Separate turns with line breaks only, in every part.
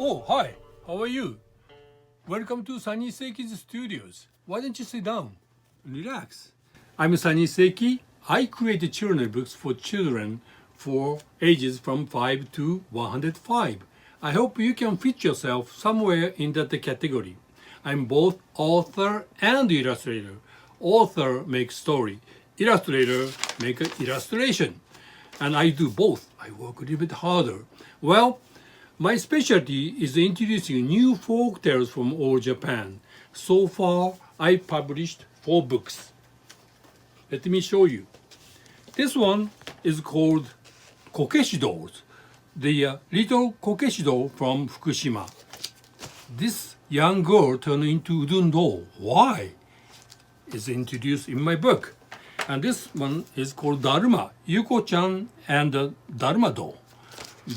Oh, hi. How are you? Welcome to Sunny Seki's studios. Why don't you sit down? Relax. I'm Sunny Seki. I create children's books for children for ages from 5 to 105. I hope you can fit yourself somewhere in that category. I'm both author and illustrator. Author makes story. Illustrator make illustration. And I do both. I work a little bit harder. Well, my specialty is introducing new folk tales from old Japan. So far, I published 4 books. Let me show you. This one is called Kokeshi Dolls, the little Kokeshi doll from Fukushima. This young girl turned into udon doll. Why? Is introduced in my book. And this one is called Dharma, Yuko-chan and the Dharma doll.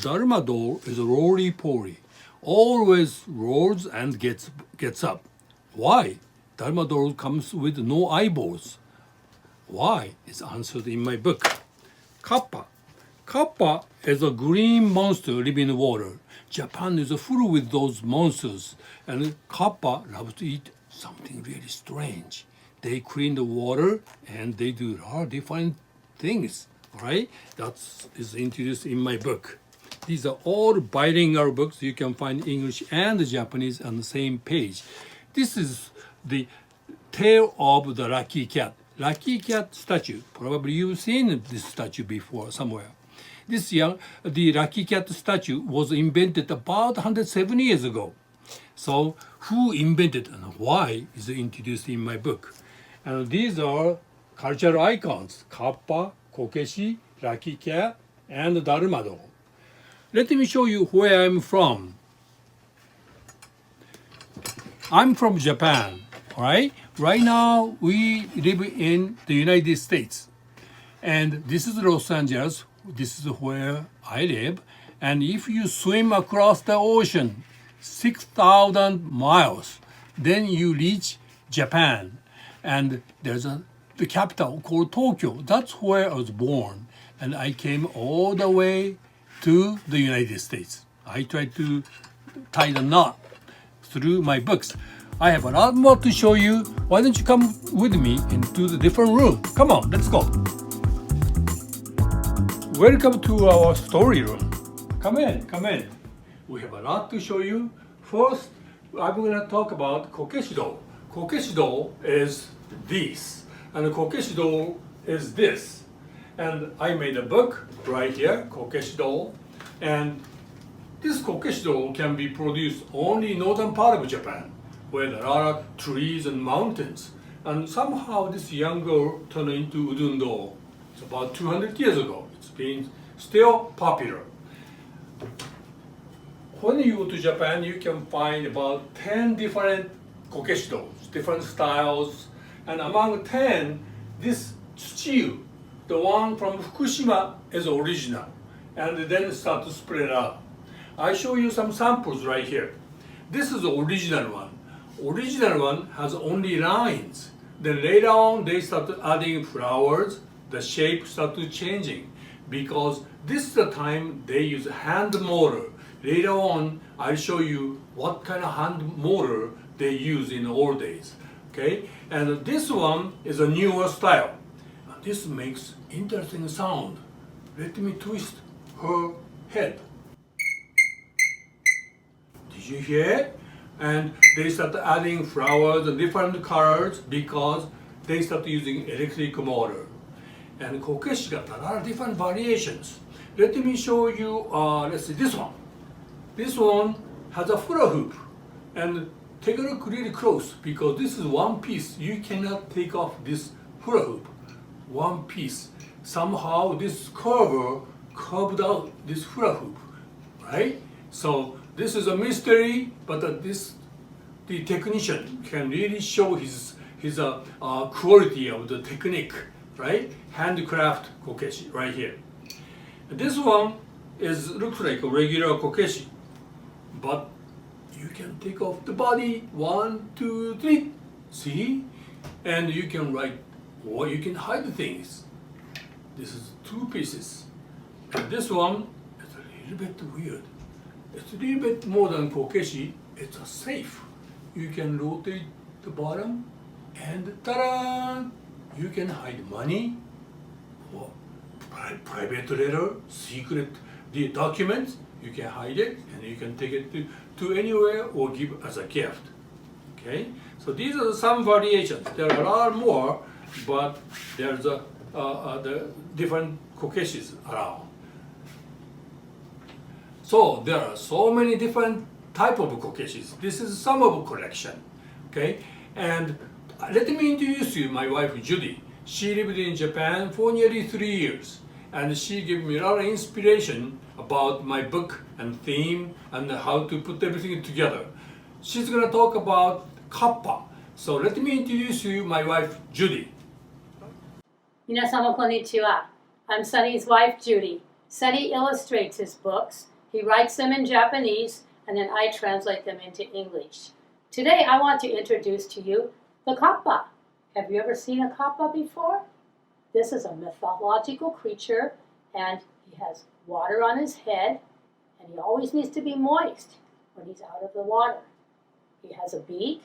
Dharma doll is roly-poly, always rolls and gets up. Why? Dharma doll comes with no eyeballs. Why is answered in my book. Kappa. Kappa is a green monster living in water. Japan is full with those monsters, and Kappa loves to eat something really strange. They clean the water and they do a lot of different things. Right? That is introduced in my book. These are all bilingual books. You can find English and Japanese on the same page. This is the tale of the lucky cat. Lucky cat statue. Probably you've seen this statue before somewhere. The lucky cat statue was invented about 170 years ago. So who invented and why is introduced in my book. And these are cultural icons. Kappa, Kokeshi, lucky cat, and Dharma doll. Let me show you where I'm from. I'm from Japan, all right? Right now, we live in the United States. And this is Los Angeles. This is where I live. And if you swim across the ocean, 6,000 miles, then you reach Japan. And there's the capital called Tokyo. That's where I was born. And I came all the way to the United States. I try to tie the knot through my books. I have a lot more to show you. Why don't you come with me into the different room? Come on, let's go. Welcome to our story room. Come in, come in. We have a lot to show you. First, I'm going to talk about Kokeshi doll. Kokeshi doll is this, and the Kokeshi doll is this. And I made a book right here, Kokeshi doll. And this Kokeshi doll can be produced only in northern part of Japan, where there are trees and mountains. And somehow this young girl turned into udon doll. It's about 200 years ago. It's been still popular. When you go to Japan, you can find about 10 different Kokeshi dolls, different styles. And among 10, this Tsuchiyu, the one from Fukushima, is original, and then start to spread out. I show you some samples right here. This is the original one. Original one has only lines. Then later on, they started adding flowers. The shape started changing because this is the time they use hand motor. Later on, I'll show you what kind of hand motor they use in the old days. Okay, and this one is a newer style. This makes interesting sound. Let me twist her head. Did you hear it? And they start adding flowers and different colors because they start using electric motor. And Kokeshi got a lot of different variations. Let me show you, let's see, this one. This one has a hula hoop. And take a look really close because this is one piece. You cannot take off this hula hoop. One piece. Somehow this curved out this hula hoop, right? So this is a mystery, but the technician can really show his quality of the technique, right? Handcraft Kokeshi right here. This one looks like a regular Kokeshi, but you can take off the body, 1, 2, 3, see? And you can write, or you can hide things. This is 2 pieces. And this one is a little bit weird. It's a little bit more than Kokeshi. It's a safe. You can rotate the bottom and ta-da! You can hide money or private letter, secret the documents. You can hide it and you can take it to anywhere or give as a gift. Okay, so these are some variations. There are a lot more, but there's the different Kokeshis around. So there are so many different type of Kokeshis. This is some of a collection. Okay, and let me introduce you my wife Judy. She lived in Japan for nearly 3 years, and she gave me a lot of inspiration about my book and theme and how to put everything together. She's going to talk about Kappa. So let me introduce you my wife Judy.
皆様こんにちは. I'm Sunny's wife Judy. Sunny illustrates his books. He writes them in Japanese, and then I translate them into English. Today I want to introduce to you the Kappa. Have you ever seen a Kappa before? This is a mythological creature, and he has water on his head, and he always needs to be moist when he's out of the water. He has a beak,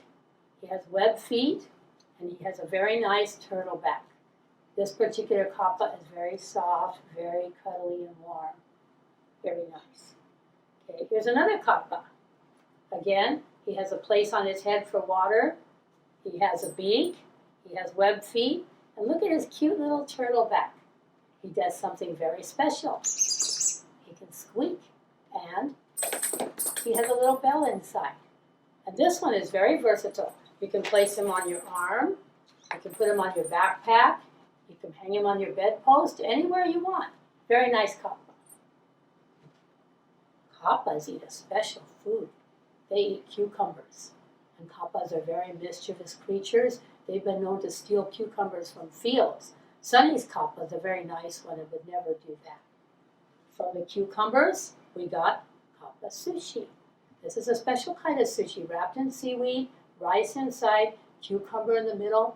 he has webbed feet, and he has a very nice turtle back. This particular Kappa is very soft, very cuddly and warm. Very nice. Okay, here's another Kappa. Again, he has a place on his head for water. He has a beak. He has webbed feet. And look at his cute little turtle back. He does something very special. He can squeak. And he has a little bell inside. And this one is very versatile. You can place him on your arm. You can put him on your backpack. You can hang him on your bedpost, anywhere you want. Very nice Kappa. Kappas eat a special food. They eat cucumbers. And Kappas are very mischievous creatures. They've been known to steal cucumbers from fields. Sunny's Kappa is a very nice one and would never do that. From the cucumbers, we got Kappa sushi. This is a special kind of sushi wrapped in seaweed, rice inside, cucumber in the middle.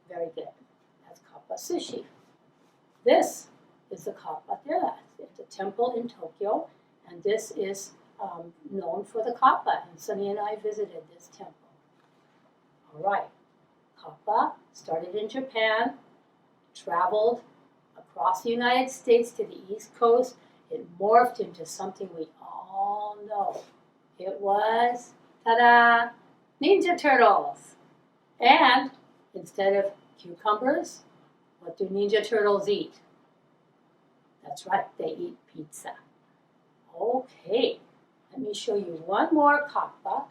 Very good. That's Kappa sushi. This is the Kappa Thera. It's a temple in Tokyo, and this is known for the Kappa, and Sunny and I visited this temple. All right, Kappa started in Japan, traveled across the United States to the East Coast. It morphed into something we all know. It was, ta-da, Ninja Turtles. And instead of cucumbers, what do Ninja Turtles eat? That's right, they eat pizza. Okay, let me show you one more Kappa.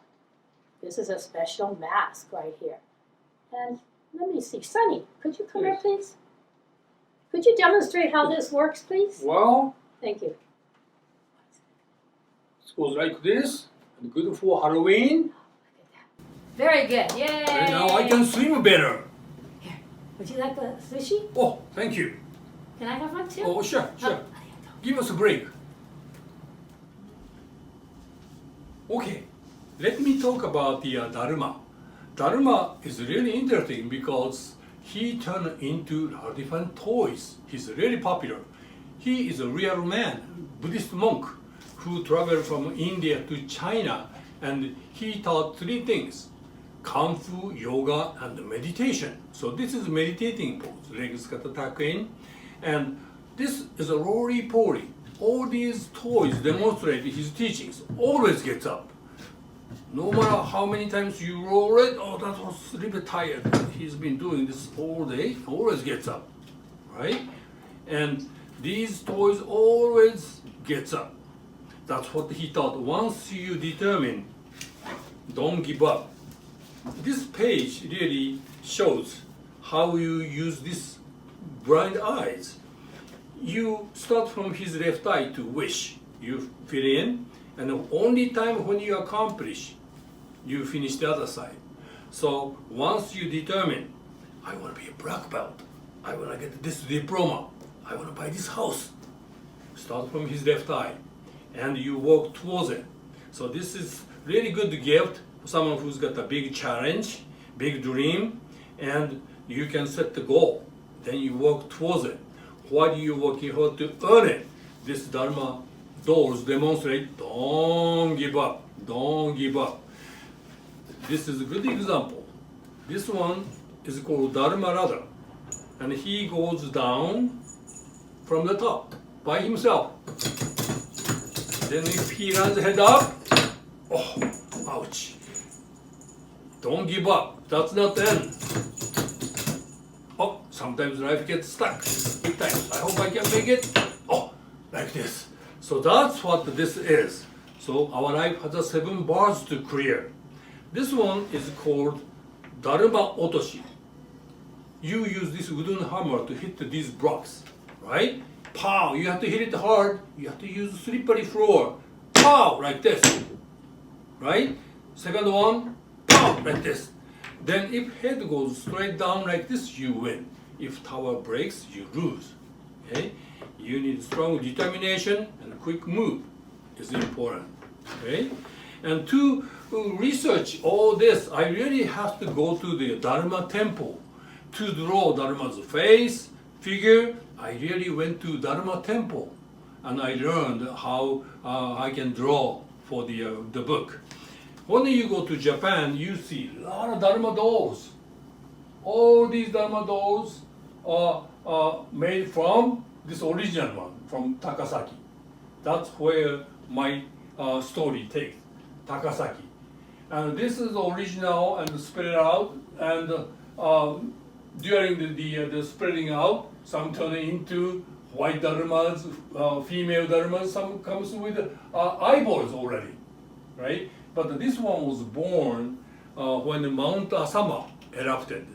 This is a special mask right here. And let me see, Sunny, could you come here, please? Could you demonstrate how this works, please?
Well,
Thank you.
it goes like this. And good for Halloween.
Look at that. Very good, yay!
And now I can swim better.
Here, would you like the sushi?
Oh, thank you.
Can I have one too?
Oh, sure, sure.
arigato.
Give us a break. Okay, let me talk about the Dharma. Dharma is really interesting because he turned into different toys. He's really popular. He is a real man, Buddhist monk, who traveled from India to China, and he taught 3 things: Kung Fu, yoga, and meditation. So this is meditating pose, legs cut tuck in, and this is a roly-poly. All these toys demonstrate his teachings. Always gets up. No matter how many times you roll it, oh, that was a little bit tired. He's been doing this all day. Always gets up, right? And these toys always gets up. That's what he taught. Once you determine, don't give up. This page really shows how you use this blind eyes. You start from his left eye to wish. You fill in, and the only time when you accomplish, you finish the other side. So once you determine, I want to be a black belt, I want to get this diploma, I want to buy this house, start from his left eye, and you walk towards it. So this is really good gift for someone who's got a big challenge, big dream, and you can set the goal. Then you walk towards it. What are you working hard to earn it? This Dharma dolls demonstrate, don't give up, don't give up. This is a good example. This one is called Dharma ladder, and he goes down from the top by himself. Then if he runs head up, oh, ouch. Don't give up, that's not the end. Oh, sometimes life gets stuck, big time. I hope I can make it. Oh, like this. So that's what this is. So our life has 7 bars to clear. This one is called Dharma otoshi. You use this wooden hammer to hit these blocks, right? Pow! You have to hit it hard. You have to use slippery floor. Pow! Like this, right? Second one, pow! Like this. Then if head goes straight down like this, you win. If tower breaks, you lose. Okay? You need strong determination and quick move. Is important. Okay? And to research all this, I really have to go to the Dharma temple to draw Dharma's face, figure. I really went to Dharma temple, and I learned how I can draw for the book. When you go to Japan, you see a lot of Dharma dolls. All these Dharma dolls are made from this original one, from Takasaki. That's where my story takes, Takasaki. And this is original and spread out, and during the spreading out, some turn into white dharmas, female dharmas, some comes with eyeballs already, right? But this one was born when Mount Asama erupted.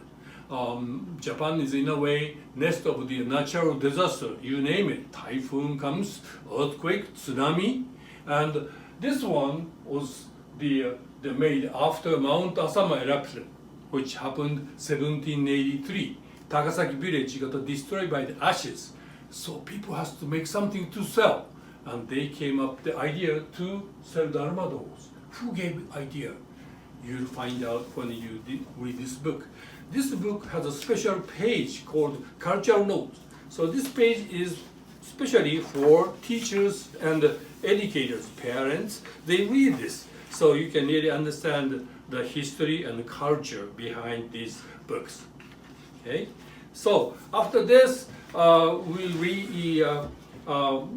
Japan is in a way nest of the natural disaster, you name it. Typhoon comes, earthquake, tsunami, and this one was the made after Mount Asama eruption, which happened 1783. Takasaki village got destroyed by the ashes, so people has to make something to sell, and they came up the idea to sell Dharma dolls. Who gave idea? You'll find out when you read this book. This book has a special page called Cultural Notes. So this page is especially for teachers and educators, parents. They read this, so you can really understand the history and culture behind these books. Okay, so after this, we'll be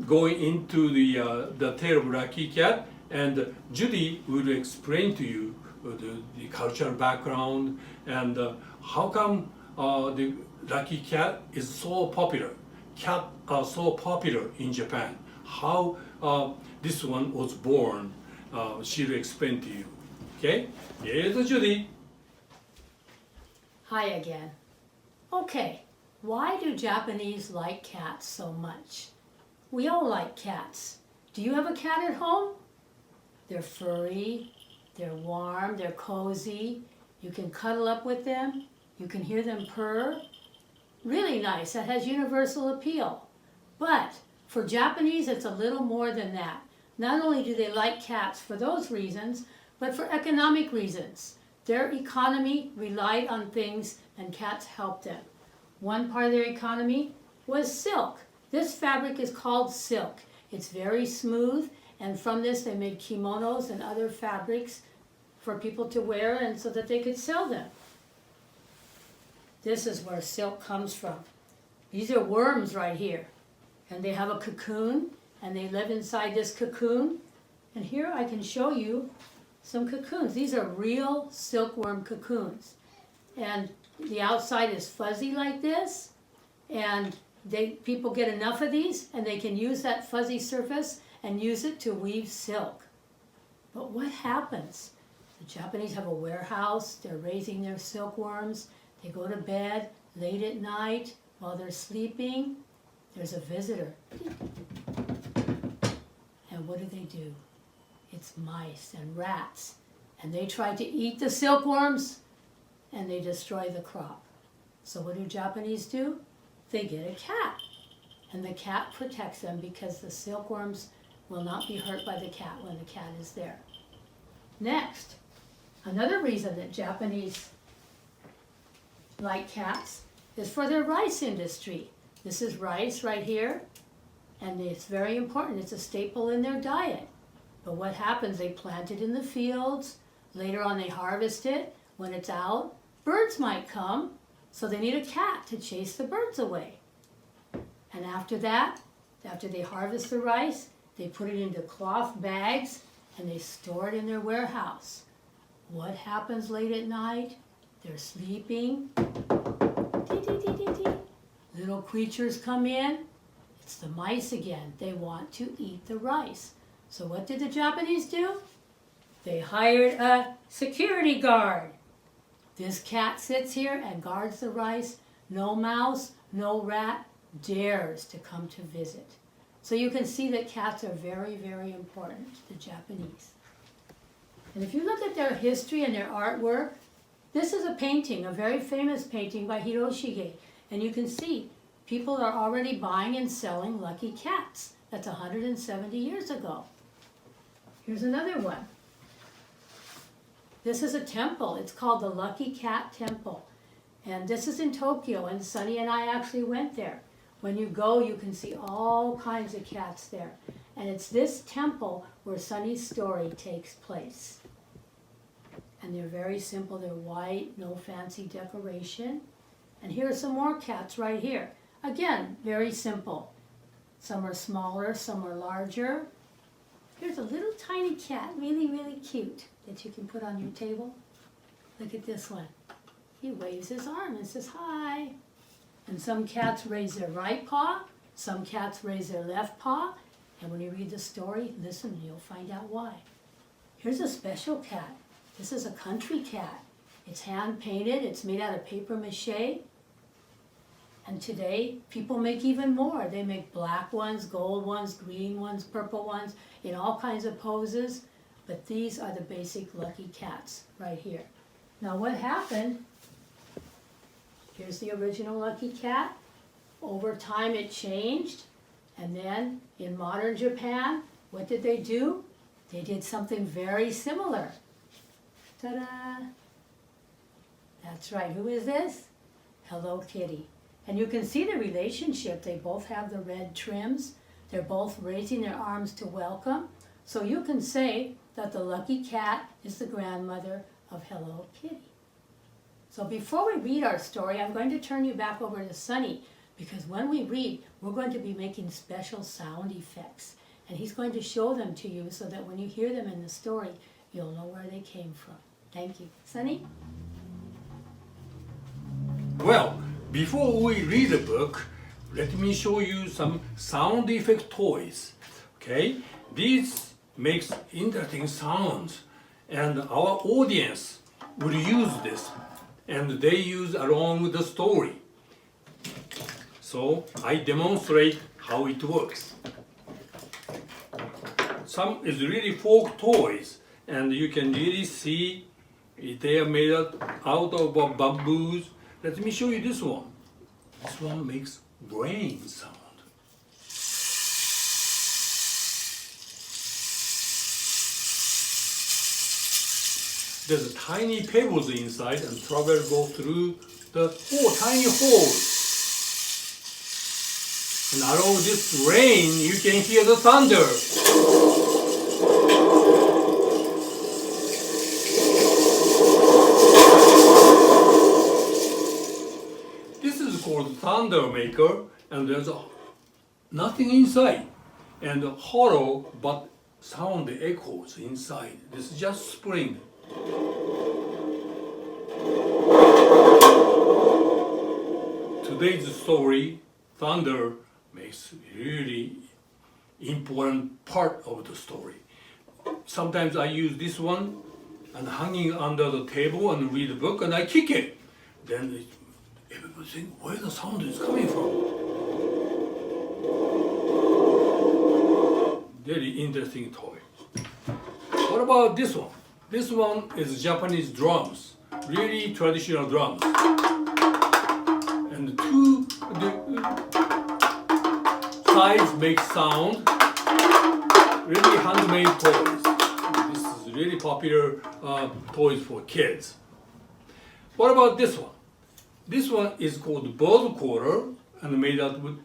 going into the tale of Lucky Cat, and Judy will explain to you the cultural background and how come the Lucky Cat is so popular. Cat are so popular in Japan. How this one was born, she'll explain to you. Okay, here's Judy.
Hi again. Okay, why do Japanese like cats so much? We all like cats. Do you have a cat at home? They're furry, they're warm, they're cozy. You can cuddle up with them. You can hear them purr. Really nice. That has universal appeal. But for Japanese, it's a little more than that. Not only do they like cats for those reasons, but for economic reasons. Their economy relied on things, and cats helped them. One part of their economy was silk. This fabric is called silk. It's very smooth, and from this they made kimonos and other fabrics for people to wear, and so that they could sell them. This is where silk comes from. These are worms right here, and they have a cocoon, and they live inside this cocoon. And here I can show you some cocoons. These are real silkworm cocoons, and the outside is fuzzy like this, and people get enough of these, and they can use that fuzzy surface and use it to weave silk. But what happens? The Japanese have a warehouse. They're raising their silkworms. They go to bed late at night while they're sleeping. There's a visitor. And what do? It's mice and rats. And they try to eat the silkworms, and they destroy the crop. So what do Japanese do? They get a cat. And the cat protects them because the silkworms will not be hurt by the cat when the cat is there. Next, another reason that Japanese like cats is for their rice industry. This is rice right here, and it's very important. It's a staple in their diet. But what happens, they plant it in the fields, later on they harvest it. When it's out, birds might come, so they need a cat to chase the birds away. And after that, after they harvest the rice, they put it into cloth bags and they store it in their warehouse. What happens late at night? They're sleeping. Dee, dee, dee, dee, dee. Little creatures come in. It's the mice again. They want to eat the rice. So what did the Japanese do? They hired a security guard. This cat sits here and guards the rice. No mouse, no rat dares to come to visit. So you can see that cats are very, very important to the Japanese. And if you look at their history and their artwork, this is a painting, a very famous painting by Hiroshige. And you can see people are already buying and selling lucky cats. That's 170 years ago. Here's another one. This is a temple. It's called the Lucky Cat Temple. And this is in Tokyo, and Sunny and I actually went there. When you go, you can see all kinds of cats there. And it's this temple where Sunny's story takes place. And they're very simple. They're white, no fancy decoration. And here are some more cats right here. Again, very simple. Some are smaller, some are larger. Here's a little tiny cat, really, really cute, that you can put on your table. Look at this one. He waves his arm and says, hi. And some cats raise their right paw, some cats raise their left paw. And when you read the story, listen and you'll find out why. Here's a special cat. This is a country cat. It's hand painted, it's made out of paper mache. And today, people make even more. They make black ones, gold ones, green ones, purple ones, in all kinds of poses. But these are the basic lucky cats right here. Now what happened, here's the original lucky cat. Over time it changed. And then in modern Japan, what did they do? They did something very similar. Ta-da! That's right, who is this? Hello Kitty. And you can see the relationship. They both have the red trims. They're both raising their arms to welcome. So you can say that the lucky cat is the grandmother of Hello Kitty. So before we read our story, I'm going to turn you back over to Sunny, because when we read, we're going to be making special sound effects. And he's going to show them to you so that when you hear them in the story, you'll know where they came from. Thank you. Sunny?
Well, before we read the book, let me show you some sound effect toys. Okay, these makes interesting sounds, and our audience will use this, and they use along with the story. So I demonstrate how it works. Some is really folk toys, and you can really see they are made out of bamboos. Let me show you this one. This one makes rain sound. There's tiny pebbles inside, and travel go through the tiny holes. And along this rain, you can hear the thunder. This is called thunder maker, and there's nothing inside, and hollow but sound echoes inside. This is just spring. Today's story, thunder, makes really important part of the story. Sometimes I use this one and hanging under the table and read the book, and I kick it. Then everybody think where the sound is coming from. Very interesting toy. What about this one? This one is Japanese drums, really traditional drums. And the sides make sound, really handmade toys. This is really popular toys for kids. What about this one? This one is called bird quarter and made out with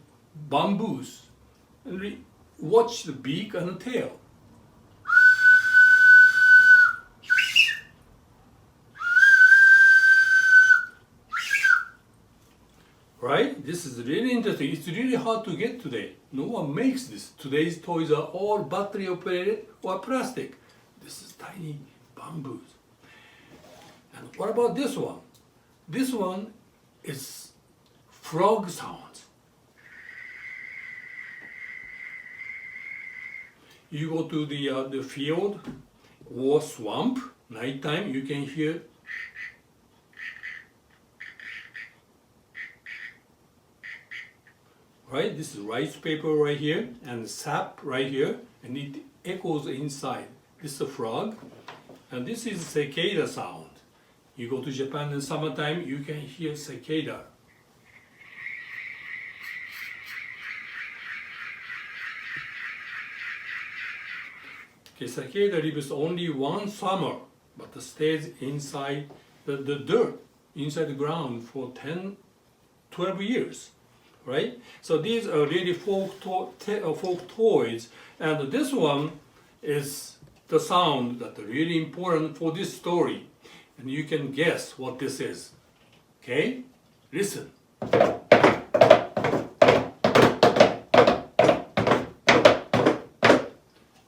bamboos. Watch the beak and the tail. Right? This is really interesting. It's really hard to get today. No one makes this. Today's toys are all battery operated or plastic. This is tiny bamboos. And what about this one? This one is frog sounds. You go to the field or swamp, nighttime, you can hear right? This is rice paper right here and sap right here, and it echoes inside. This is a frog, and this is cicada sound. You go to Japan in summertime, you can hear cicada. Okay, cicada lives only one summer, but it stays inside the dirt, inside the ground for 10, 12 years. Right? So these are really folk toys, and this one is the sound that's really important for this story, and you can guess what this is. Okay? Listen.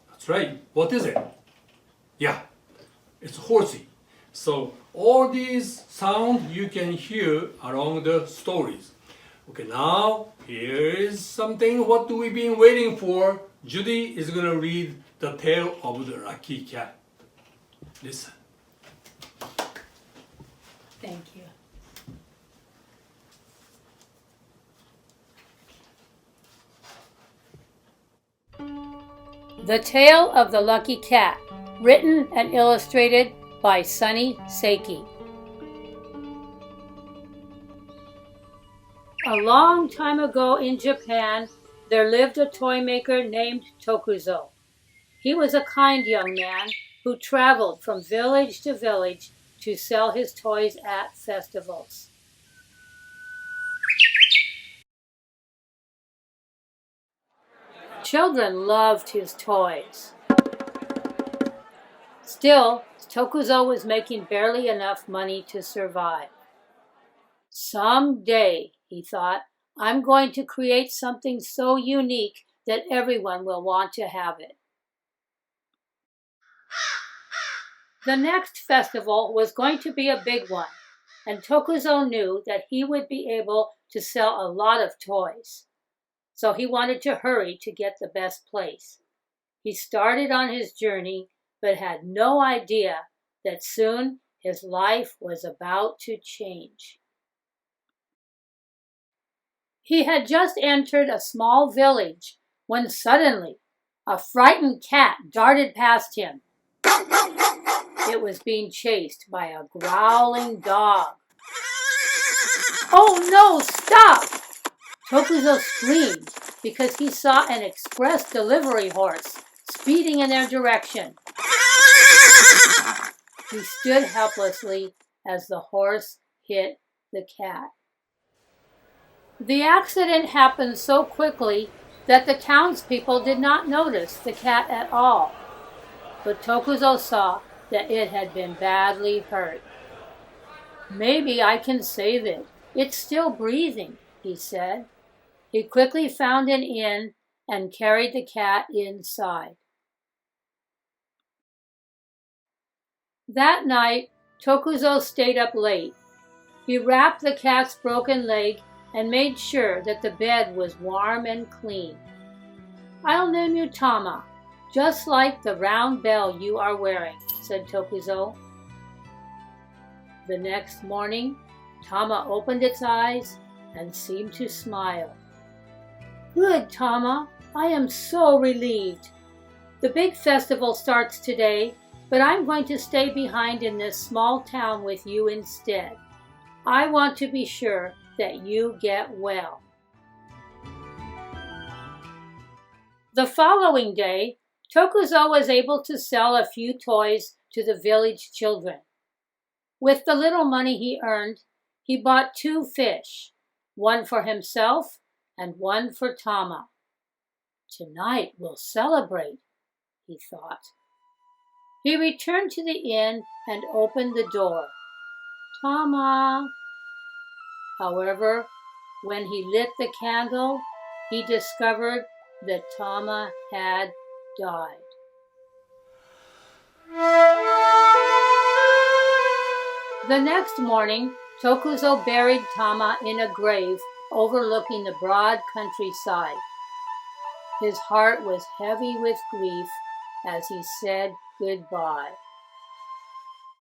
That's right. What is it? Yeah, it's horsey. So all these sounds you can hear along the stories. Okay, now here is something what we've been waiting for. Judy is going to read the tale of the lucky cat. Listen.
Thank you. The Tale of the Lucky Cat, written and illustrated by Sunny Seki. A long time ago in Japan, there lived a toy maker named Tokuzo. He was a kind young man who traveled from village to village to sell his toys at festivals. Children loved his toys. Still, Tokuzo was making barely enough money to survive. Someday, he thought, I'm going to create something so unique that everyone will want to have it. The next festival was going to be a big one, and Tokuzo knew that he would be able to sell a lot of toys. So he wanted to hurry to get the best place. He started on his journey, but had no idea that soon his life was about to change. He had just entered a small village when suddenly a frightened cat darted past him. It was being chased by a growling dog. "Oh no, stop!" Tokuzo screamed because he saw an express delivery horse speeding in their direction. He stood helplessly as the horse hit the cat. The accident happened so quickly that the townspeople did not notice the cat at all. But Tokuzo saw that it had been badly hurt. "Maybe I can save it. It's still breathing," he said. He quickly found an inn and carried the cat inside. That night, Tokuzo stayed up late. He wrapped the cat's broken leg and made sure that the bed was warm and clean. "I'll name you Tama, just like the round bell you are wearing," said Tokuzo. The next morning, Tama opened its eyes and seemed to smile. "Good, Tama. I am so relieved. The big festival starts today, but I'm going to stay behind in this small town with you instead. I want to be sure that you get well." The following day, Tokuzo was able to sell a few toys to the village children. With the little money he earned, he bought 2 fish, one for himself and one for Tama. Tonight we'll celebrate, he thought. He returned to the inn and opened the door. Tama! However, when he lit the candle, he discovered that Tama had died. The next morning, Tokuzo buried Tama in a grave overlooking the broad countryside. His heart was heavy with grief as he said goodbye.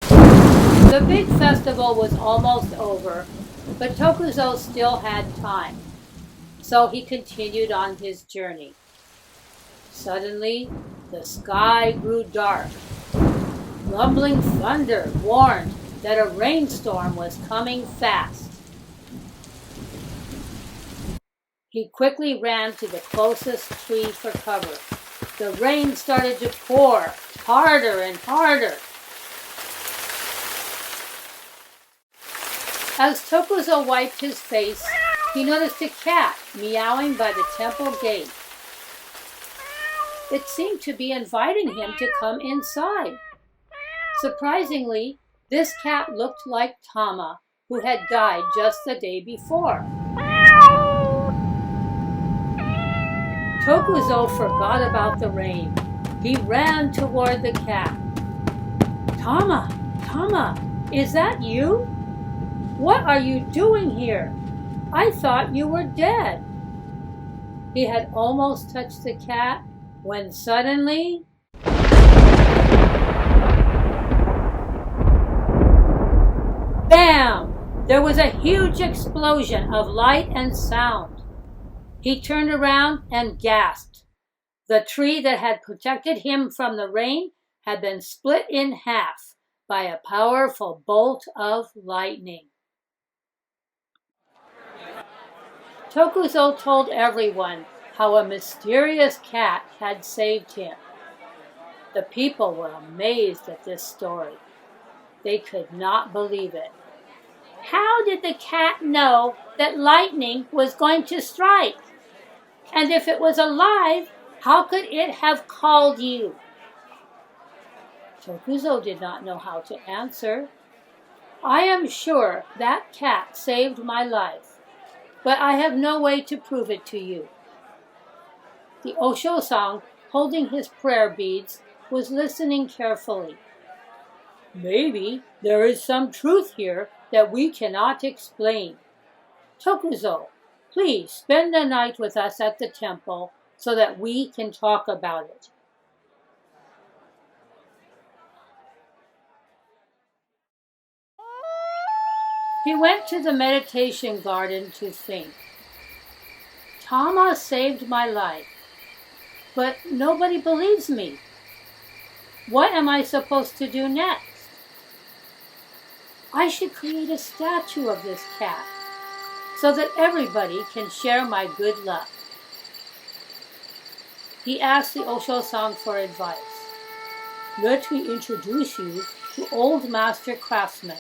The big festival was almost over, but Tokuzo still had time, so he continued on his journey. Suddenly, the sky grew dark. Rumbling thunder warned that a rainstorm was coming fast. He quickly ran to the closest tree for cover. The rain started to pour harder and harder. As Tokuzo wiped his face, he noticed a cat meowing by the temple gate. It seemed to be inviting him to come inside. Surprisingly, this cat looked like Tama, who had died just the day before. Tokuzo forgot about the rain. He ran toward the cat. Tama, Tama, is that you? What are you doing here? I thought you were dead. He had almost touched the cat when suddenly... Bam! There was a huge explosion of light and sound. He turned around and gasped. The tree that had protected him from the rain had been split in half by a powerful bolt of lightning. Tokuzo told everyone how a mysterious cat had saved him. The people were amazed at this story. They could not believe it. How did the cat know that lightning was going to strike? And if it was alive, how could it have called you? Tokuzo did not know how to answer. I am sure that cat saved my life, but I have no way to prove it to you. The Osho-san, holding his prayer beads, was listening carefully. Maybe there is some truth here that we cannot explain. Tokuzo, please spend the night with us at the temple so that we can talk about it. He went to the meditation garden to think. Tama saved my life, but nobody believes me. What am I supposed to do next? I should create a statue of this cat so that everybody can share my good luck. He asked the Osho-san for advice. Let me introduce you to Old Master Craftsman.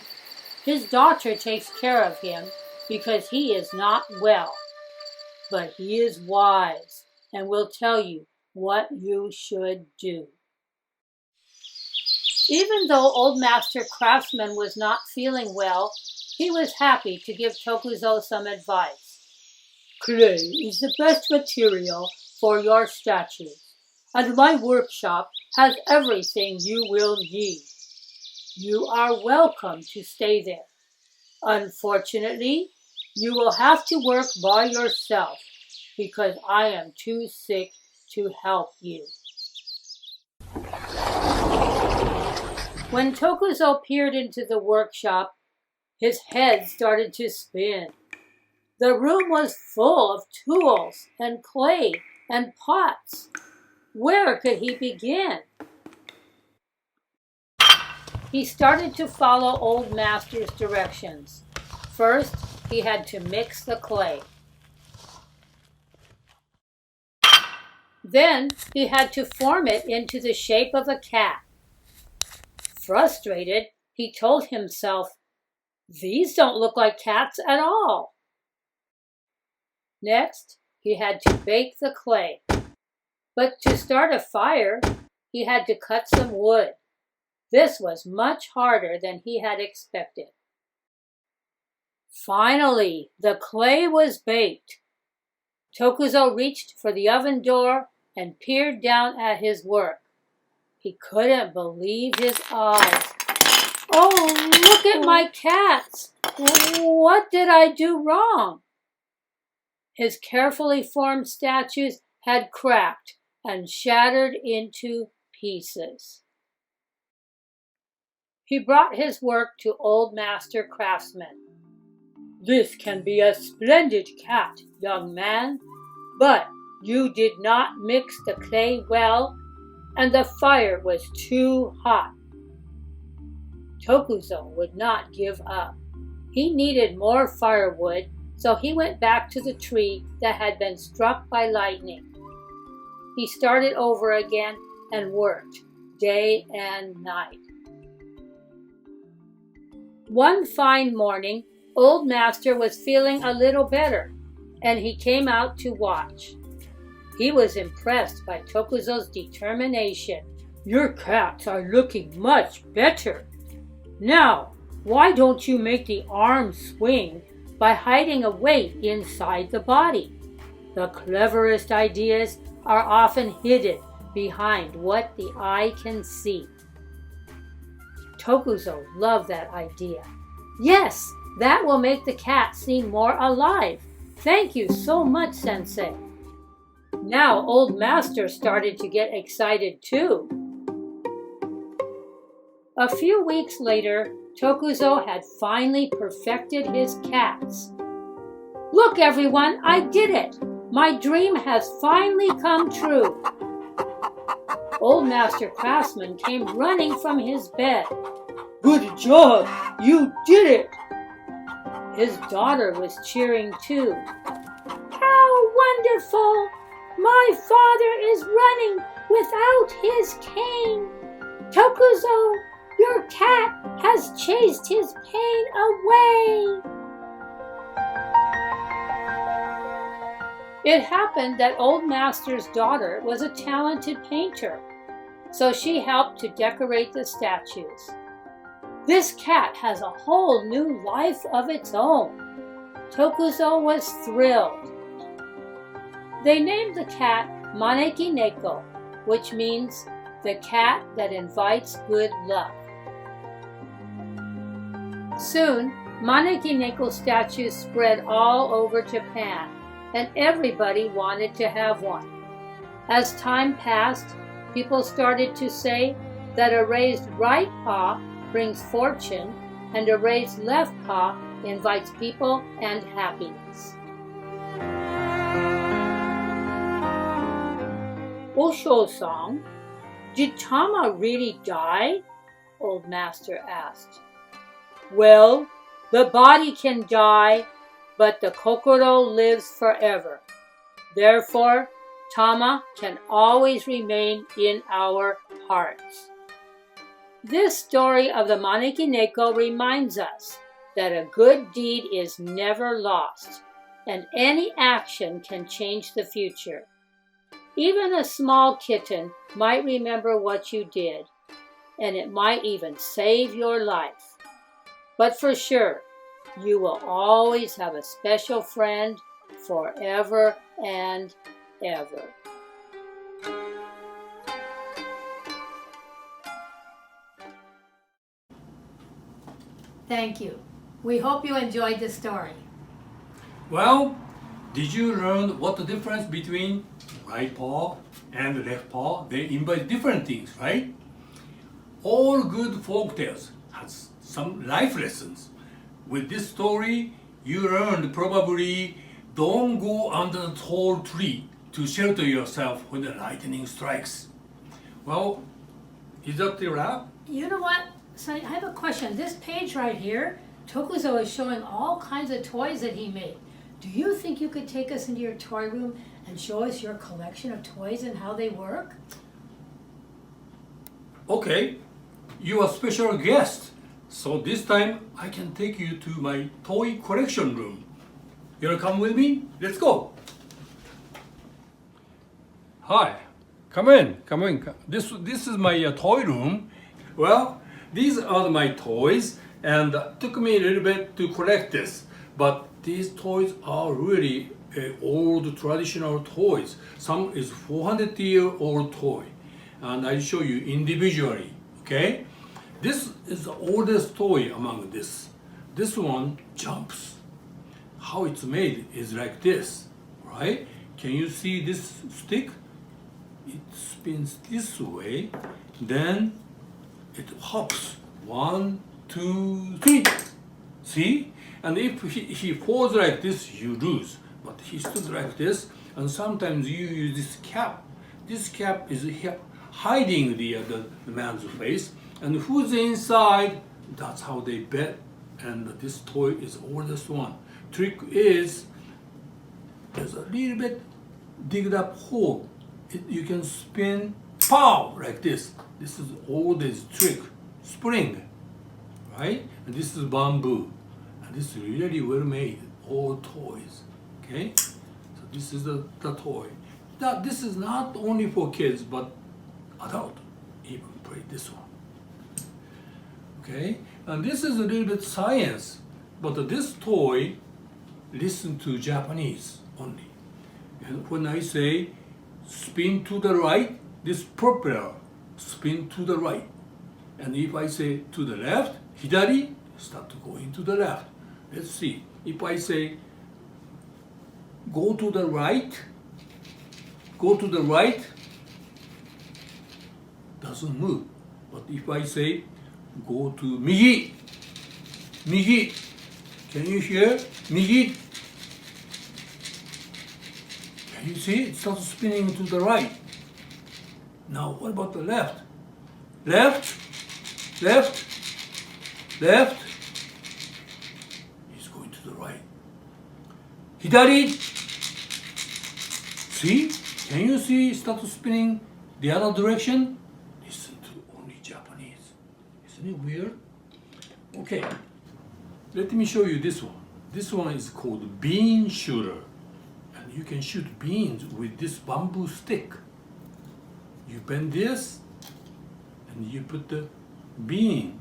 His daughter takes care of him because he is not well. But he is wise and will tell you what you should do. Even though Old Master Craftsman was not feeling well, he was happy to give Tokuzo some advice. Clay is the best material for your statue, and my workshop has everything you will need. You are welcome to stay there. Unfortunately, you will have to work by yourself because I am too sick to help you. When Tokuzo peered into the workshop, his head started to spin. The room was full of tools and clay and pots. Where could he begin? He started to follow Old Master's directions. First, he had to mix the clay. Then, he had to form it into the shape of a cat. Frustrated, he told himself, these don't look like cats at all. Next, he had to bake the clay. But to start a fire, he had to cut some wood. This was much harder than he had expected. Finally, the clay was baked. Tokuzo reached for the oven door and peered down at his work. He couldn't believe his eyes. Oh, look at my cats! What did I do wrong? His carefully formed statues had cracked and shattered into pieces. He brought his work to Old Master Craftsman. "This can be a splendid cat, young man, but you did not mix the clay well, and the fire was too hot." Tokuzo would not give up. He needed more firewood, so he went back to the tree that had been struck by lightning. He started over again and worked day and night. One fine morning, Old Master was feeling a little better, and he came out to watch. He was impressed by Tokuzo's determination. "Your cats are looking much better. Now, why don't you make the arms swing by hiding a weight inside the body? The cleverest ideas are often hidden behind what the eye can see." Tokuzo loved that idea. "Yes, that will make the cat seem more alive. Thank you so much, Sensei." Now Old Master started to get excited too. A few weeks later, Tokuzo had finally perfected his cats. "Look, everyone, I did it! My dream has finally come true." Old Master Craftsman came running from his bed. "Good job! You did it!" His daughter was cheering too. "How wonderful! My father is running without his cane. Tokuzo, your cat has chased his pain away." It happened that Old Master's daughter was a talented painter, so she helped to decorate the statues. "This cat has a whole new life of its own." Tokuzo was thrilled. They named the cat Maneki Neko, which means the cat that invites good luck. Soon, Maneki Neko statues spread all over Japan, and everybody wanted to have one. As time passed, people started to say that a raised right paw brings fortune, and a raised left paw invites people and happiness. "Osho-san, did Tama really die?" Old Master asked. "Well, the body can die, but the kokoro lives forever. Therefore, Tama can always remain in our hearts." This story of the Maneki Neko reminds us that a good deed is never lost, and any action can change the future. Even a small kitten might remember what you did, and it might even save your life. But for sure, you will always have a special friend forever and ever. Thank you. We hope you enjoyed the story.
Well, did you learn what the difference between right paw and left paw? They invite different things, right? All good folk tales has some life lessons. With this story, you learned probably don't go under the tall tree to shelter yourself when the lightning strikes. Well, is that the wrap?
You know what? So I have a question. This page right here, Tokuzo is showing all kinds of toys that he made. Do you think you could take us into your toy room and show us your collection of toys and how they work?
Okay, you are a special guest. So this time I can take you to my toy collection room. You wanna come with me? Let's go. Hi, Come in, come in. This is my toy room. Well, these are my toys, and it took me a little bit to collect this. But these toys are really old traditional toys. Some is 400-year-old toy, and I'll show you individually. Okay, this is the oldest toy among this. This one jumps. How it's made is like this, right? Can you see this stick? It spins this way, then it hops. 1, 2, 3. See? And if he falls like this, you lose. But he stood like this, and sometimes you use this cap. This cap is hiding the man's face, and who's inside, that's how they bet. And this toy is the oldest one. Trick is, there's a little bit digged up hole. You can spin, pow, like this. This is oldest trick, spring, right? And this is bamboo. And this is really well made, old toys, okay? So this is the toy. Now, this is not only for kids, but adult even play this one, okay? And this is a little bit science, but this toy listen to Japanese only. And when I say spin to the right, this propeller spin to the right. And if I say to the left, hidari, start to go into the left. Let's see. If I say go to the right, doesn't move. But if I say go to migi, can you hear? Migi. Can you see? It starts spinning to the right. Now, what about the left? Left. He's going to the right. Hidari. See? Can you see? It starts spinning the other direction. Listen to only Japanese. Isn't it weird? Okay. Let me show you this one. This one is called bean shooter. And you can shoot beans with this bamboo stick. You bend this, and you put the bean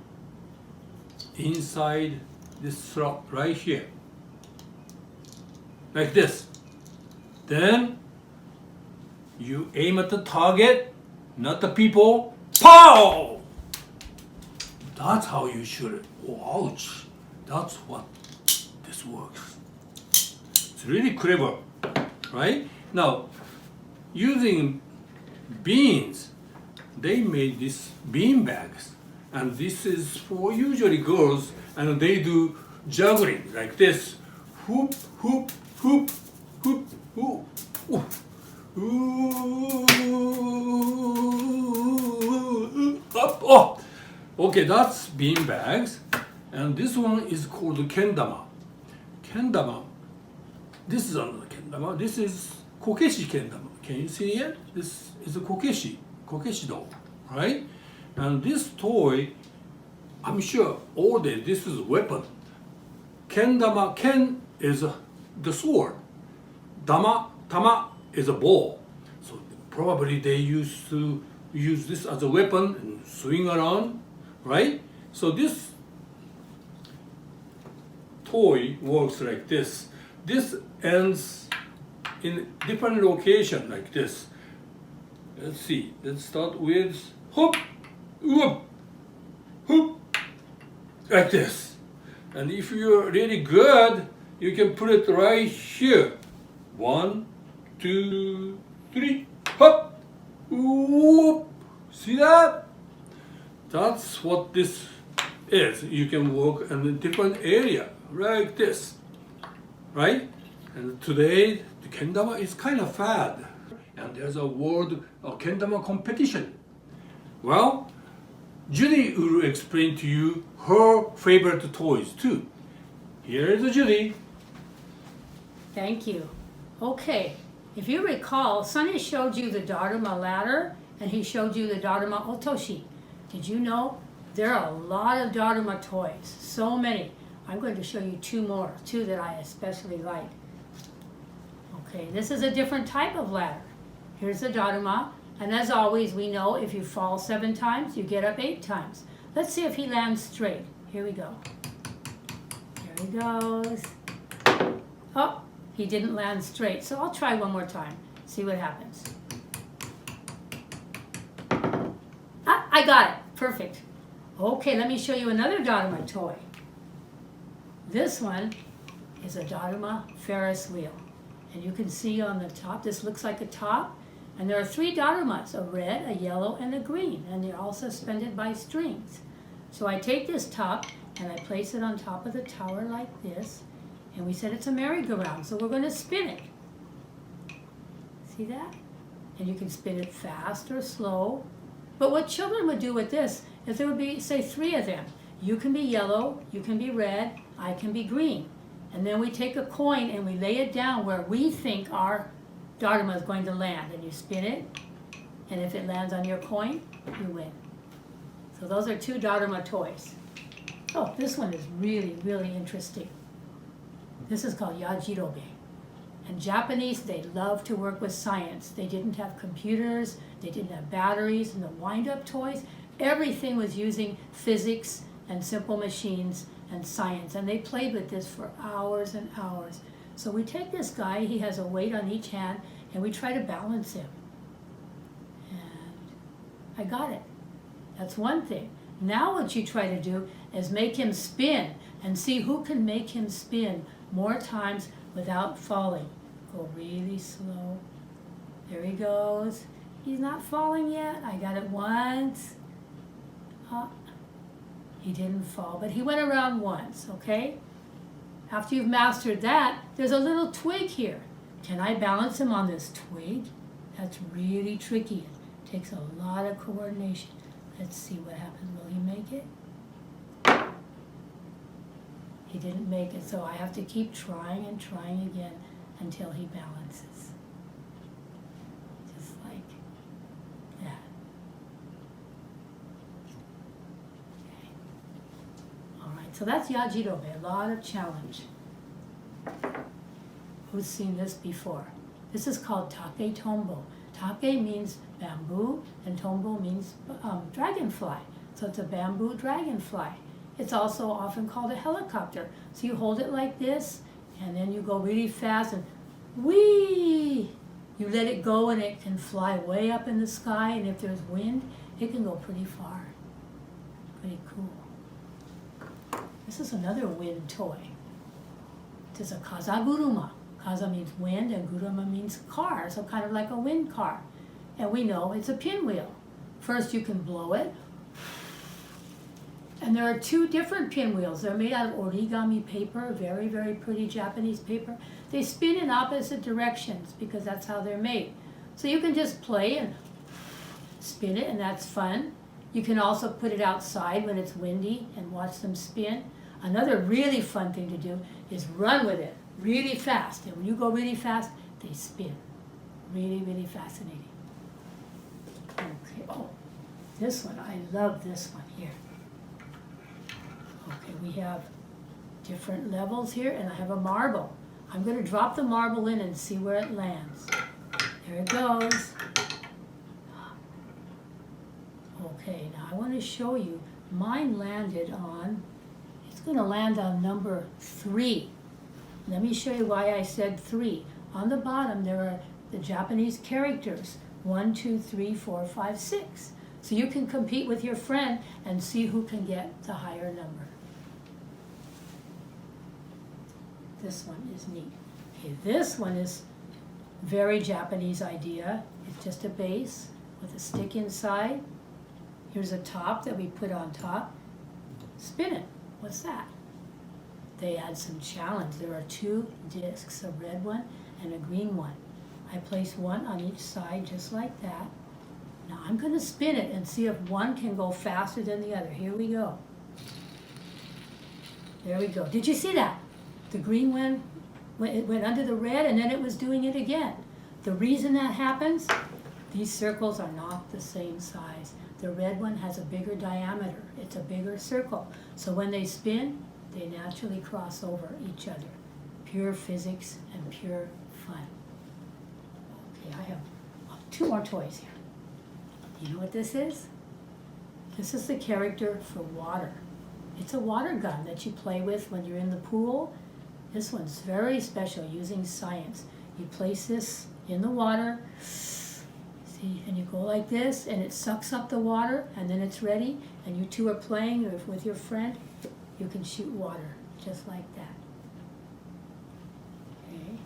inside this slot right here. Like this. Then you aim at the target, not the people. Pow! That's how you shoot it. Oh, ouch. That's what this works. It's really clever, right? Now, using beans, they made these bean bags. And this is for usually girls, and they do juggling like this. Hoop, hoop, hoop, hoop, hoop. Up, oh. Okay, that's bean bags. And this one is called kendama. Kendama. This is another kendama. This is Kokeshi kendama. Can you see it? This is a Kokeshi doll, right? And this toy, I'm sure all day this is a weapon. Kendama, ken is the sword. Tama is a ball. So probably they used to use this as a weapon and swing around, right? So this toy works like this. This ends in different location like this. Let's see. Let's start with hoop, whoop, hoop, like this. And if you're really good, you can put it right here. 1, 2, 3, hop, whoop. See that? That's what this is. You can work in a different area like this, right? And today the kendama is kind of fad, and there's a world kendama competition. Well, Judy will explain to you her favorite toys too. Here is Judy.
Thank you. Okay, if you recall, Sonny showed you the Dharma ladder and he showed you the Dharma otoshi. Did you know there are a lot of Dharma toys? So many. I'm going to show you two that I especially like. Okay, this is a different type of ladder. Here's the Dharma, And as always, we know if you fall 7 times, you get up 8 times. Let's see if he lands straight. Here we go. There he goes. Oh, he didn't land straight. So I'll try one more time. See what happens. Ah, I got it. Perfect. Okay, let me show you another Dharma toy. This one is a Dharma Ferris wheel. And you can see on the top, this looks like a top. And there are 3 Dharmas, a red, a yellow, and a green. And they're all suspended by strings. So I take this top and I place it on top of the tower like this. And we said it's a merry-go-round, so we're going to spin it. See that? And you can spin it fast or slow. But what children would do with this is there would be, say, 3 of them. You can be yellow, you can be red, I can be green. And then we take a coin and we lay it down where we think our Dharma is going to land. And you spin it, and if it lands on your coin, you win. So those are 2 Dharma toys. Oh, this one is really, really interesting. This is called Yajirobe. And Japanese, they love to work with science. They didn't have computers, they didn't have batteries, and the wind-up toys, everything was using physics and simple machines and science. And they played with this for hours and hours. So we take this guy, he has a weight on each hand, and we try to balance him. And I got it. That's one thing. Now what you try to do is make him spin and see who can make him spin more times without falling. Go really slow. There he goes. He's not falling yet. I got it once. He didn't fall, but he went around once, okay? After you've mastered that, there's a little twig here. Can I balance him on this twig? That's really tricky. It takes a lot of coordination. Let's see what happens. Will he make it? He didn't make it, so I have to keep trying and trying again until he balances. Just like that. Okay. All right, so that's Yajirobe, a lot of challenge. Who's seen this before? This is called Taketombo. Take means bamboo, and tombo means dragonfly. So it's a bamboo dragonfly. It's also often called a helicopter. So you hold it like this, and then you go really fast, and whee! You let it go, and it can fly way up in the sky, and if there's wind, it can go pretty far. Pretty cool. This is another wind toy. This is a kazaguruma. Kaza means wind, and guruma means car, so kind of like a wind car. And we know it's a pinwheel. First you can blow it, and there are 2 different pinwheels. They're made out of origami paper, very, very pretty Japanese paper. They spin in opposite directions because that's how they're made. So you can just play and spin it, and that's fun. You can also put it outside when it's windy and watch them spin. Another really fun thing to do is run with it really fast. And when you go really fast, they spin. Really, really fascinating. Okay, oh, this one, I love this one here. Okay, we have different levels here, and I have a marble. I'm going to drop the marble in and see where it lands. There it goes. Okay, now I want to show you, mine landed on, it's going to land on number 3. Let me show you why I said 3. On the bottom there are the Japanese characters, 1, 2, 3, 4, 5, 6. So you can compete with your friend and see who can get the higher number. This one is neat. Okay, this one is very Japanese idea. It's just a base with a stick inside. Here's a top that we put on top. Spin it. What's that? They add some challenge. There are 2 discs, a red one and a green one. I place one on each side just like that. Now I'm going to spin it and see if one can go faster than the other. Here we go. There we go. Did you see that? The green one, it went under the red, and then it was doing it again. The reason that happens, these circles are not the same size. The red one has a bigger diameter. It's a bigger circle. So when they spin, they naturally cross over each other. Pure physics and pure fun. Okay, I have 2 more toys here. You know what this is? This is the character for water. It's a water gun that you play with when you're in the pool. This one's very special using science. You place this in the water, see, and you go like this, and it sucks up the water, and then it's ready, and you two are playing with your friend. You can shoot water just like that. Okay,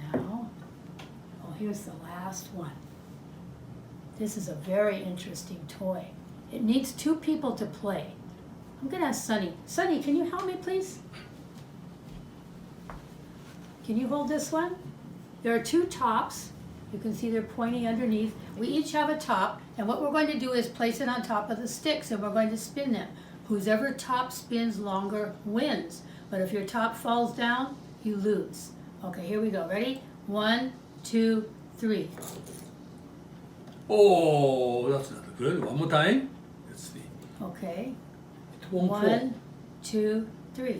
now, oh, here's the last one. This is a very interesting toy. It needs two people to play. I'm gonna ask Sunny. Sunny, can you help me, please? Can you hold this one? There are two tops. You can see they're pointing underneath. We each have a top, and what we're going to do is place it on top of the sticks, and we're going to spin them. Whoever top spins longer wins. But if your top falls down, you lose. Okay, here we go. Ready? 1, 2, 3.
Oh, that's not good. One more time. Let's see.
Okay.
It won't fall.
1, 2, 3.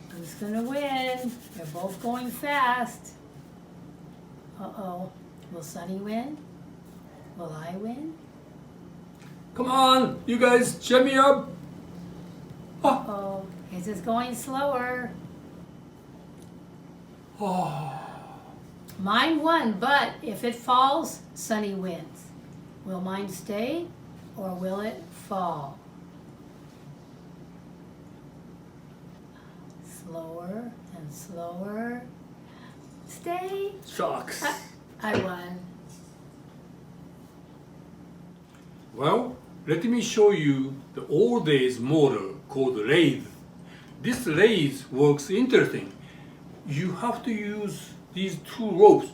Who's gonna win? They're both going fast. Uh-oh. Will Sunny win? Will I win?
Come on, you guys, cheer me up. Ah.
Uh-oh. His is going slower.
Oh.
Mine won, but if it falls, Sunny wins. Will mine stay or will it fall? Slower and slower. Stay.
Shucks.
I won.
Well, let me show you the old days motor called lathe. This lathe works interesting. You have to use these two ropes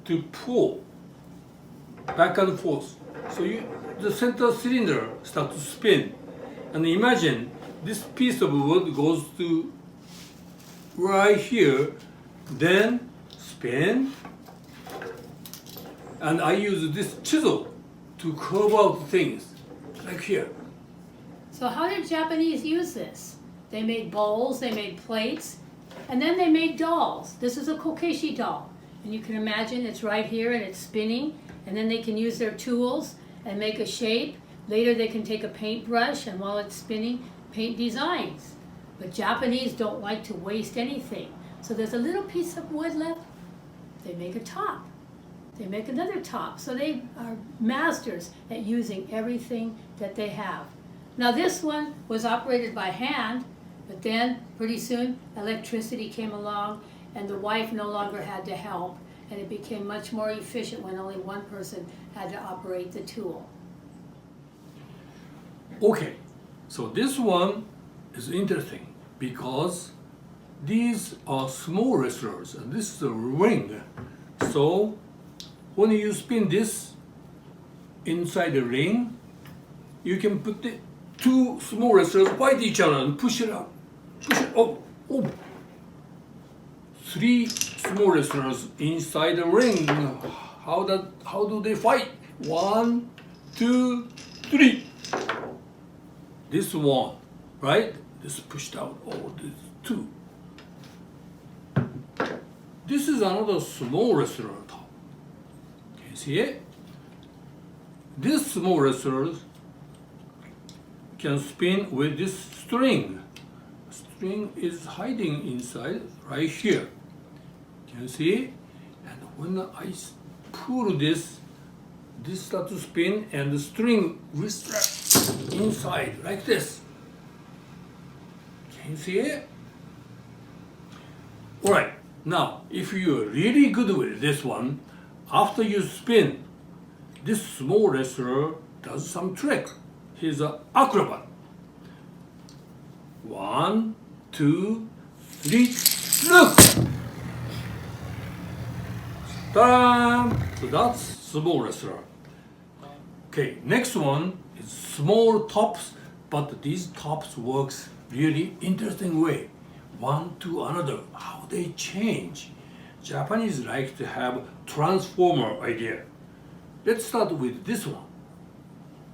to pull back and forth. So the center cylinder starts to spin. And imagine this piece of wood goes to right here, then spin. And I use this chisel to curve out things, like here.
So how did Japanese use this? They made bowls, they made plates, and then they made dolls. This is a Kokeshi doll. And you can imagine it's right here and it's spinning, and then they can use their tools and make a shape. Later they can take a paintbrush and while it's spinning, paint designs. But Japanese don't like to waste anything. So there's a little piece of wood left, they make a top. They make another top. So they are masters at using everything that they have. Now this one was operated by hand, but then pretty soon electricity came along and the wife no longer had to help, and it became much more efficient when only one person had to operate the tool.
Okay, so this one is interesting because these are small wrestlers and this is a ring. So when you spin this inside the ring, you can put the two small wrestlers fight each other and push it up. Push it up. Oh. 3 small wrestlers inside the ring. How do they fight? 1, 2, 3. This one, right? This pushed out. Oh, this 2. This is another small wrestler top. Can you see it? This small wrestler can spin with this string. String is hiding inside right here. Can you see? And when I pull this starts to spin and the string will strap inside like this. Can you see it? Alright, now if you're really good with this one, after you spin, this small wrestler does some trick. He's an acrobat. 1, 2, 3, look! Ta-da! So that's small wrestler. Okay, next one is small tops, but these tops works really interesting way. One to another, how they change. Japanese like to have transformer idea. Let's start with this one.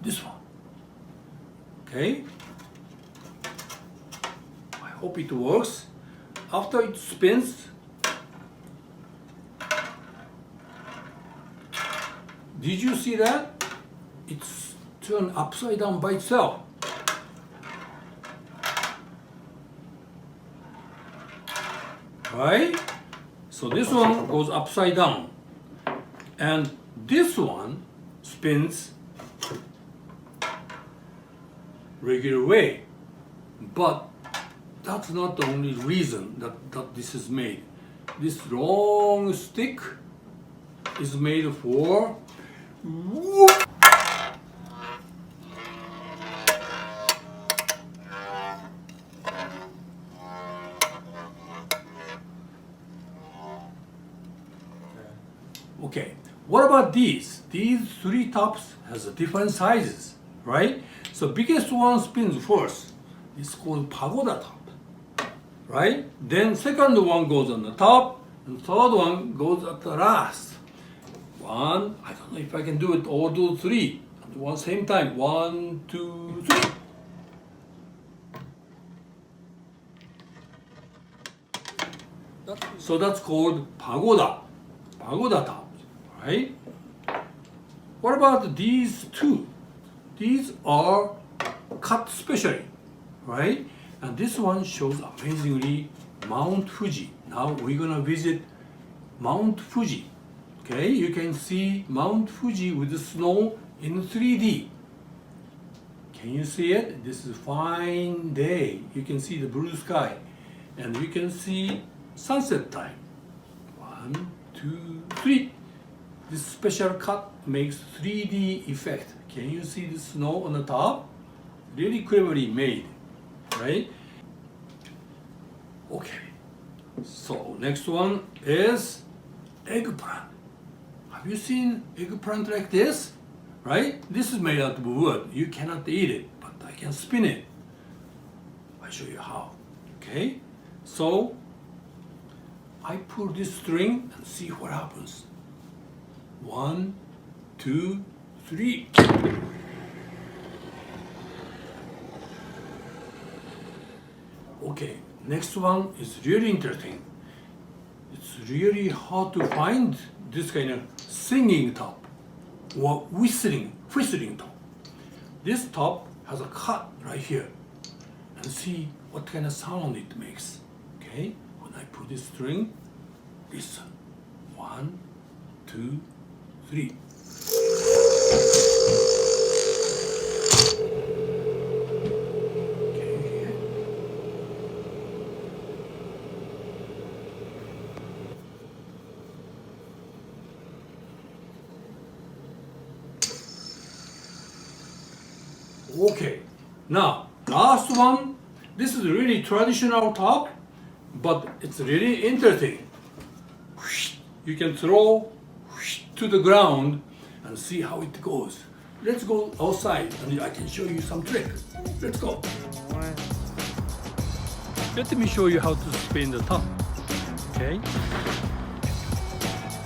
This one. Okay? I hope it works. After it spins, Did you see that? It's turned upside down by itself. Right? So this one goes upside down. And this one spins regular way. But that's not the only reason that this is made. This long stick is made for okay. What about these? These three tops has different sizes, right? So biggest one spins first. It's called pagoda top, right? Then second one goes on the top, and third one goes at the last. One, I don't know if I can do it all those three at one same time. 1, 2, 3. So that's called pagoda top, right? What about these two? These are cut specially, right? And this one shows amazingly Mount Fuji. Now we're gonna visit Mount Fuji. Okay, you can see Mount Fuji with the snow in 3D. Can you see it? This is a fine day. You can see the blue sky, and you can see sunset time. 1, 2, 3. This special cut makes 3D effect. Can you see the snow on the top? Really cleverly made, right? Okay. So next one is eggplant. Have you seen eggplant like this? Right? This is made out of wood. You cannot eat it, but I can spin it. I'll show you how. Okay? So I pull this string and see what happens. 1, 2, 3. Okay, next one is really interesting. It's really hard to find this kind of singing top or whistling top. This top has a cut right here, and see what kind of sound it makes. Okay, when I pull this string, listen. 1, 2, 3. Can you hear it? Okay, now last one. This is really traditional top, but it's really interesting. You can throw to the ground and see how it goes. Let's go outside and I can show you some trick. Let's go. Let me show you how to spin the top. Okay.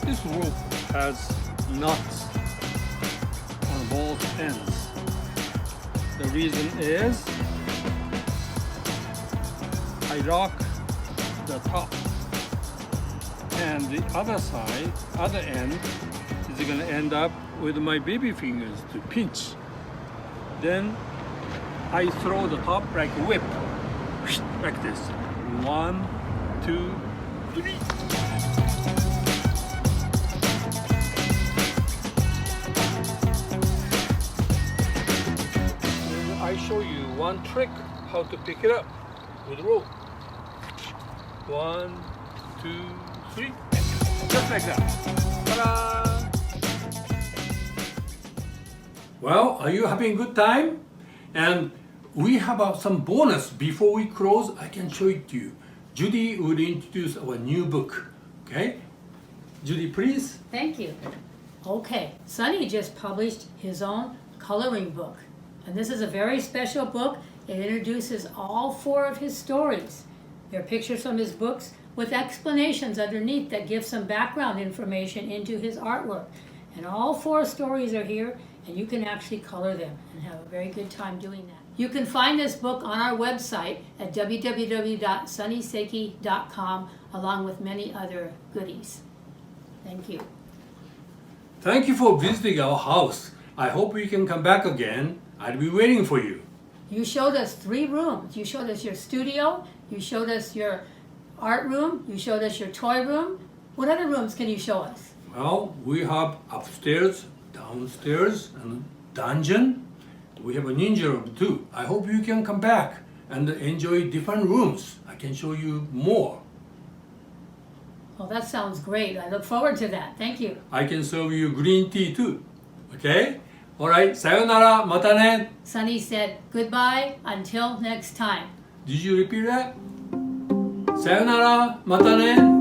This rope has nuts on both ends. The reason is I lock the top, and the other side, other end, is going to end up with my baby fingers to pinch. Then I throw the top like a whip, like this. 1, 2, 3. I show you one trick how to pick it up with rope. 1, 2, 3. Just like that. Ta-da! Well, are you having a good time? And we have some bonus before we close. I can show it to you. Judy will introduce our new book. Okay? Judy, please.
Thank you. Okay, Sunny just published his own coloring book. And this is a very special book. It introduces all 4 of his stories. There are pictures from his books with explanations underneath that give some background information into his artwork. And all 4 stories are here, and you can actually color them and have a very good time doing that. You can find this book on our website at www.sunnyseki.com along with many other goodies. Thank you.
Thank you for visiting our house. I hope you can come back again. I'll be waiting for you.
You showed us 3 rooms. You showed us your studio, you showed us your art room, you showed us your toy room. What other rooms can you show us?
Well, we have upstairs, downstairs, and dungeon. We have a ninja room too. I hope you can come back and enjoy different rooms. I can show you more.
Well, that sounds great. I look forward to that. Thank you.
I can serve you green tea too. Okay? Alright, sayonara, mata ne.
Sunny said goodbye until next time.
Did you repeat that? Sayonara, mata ne.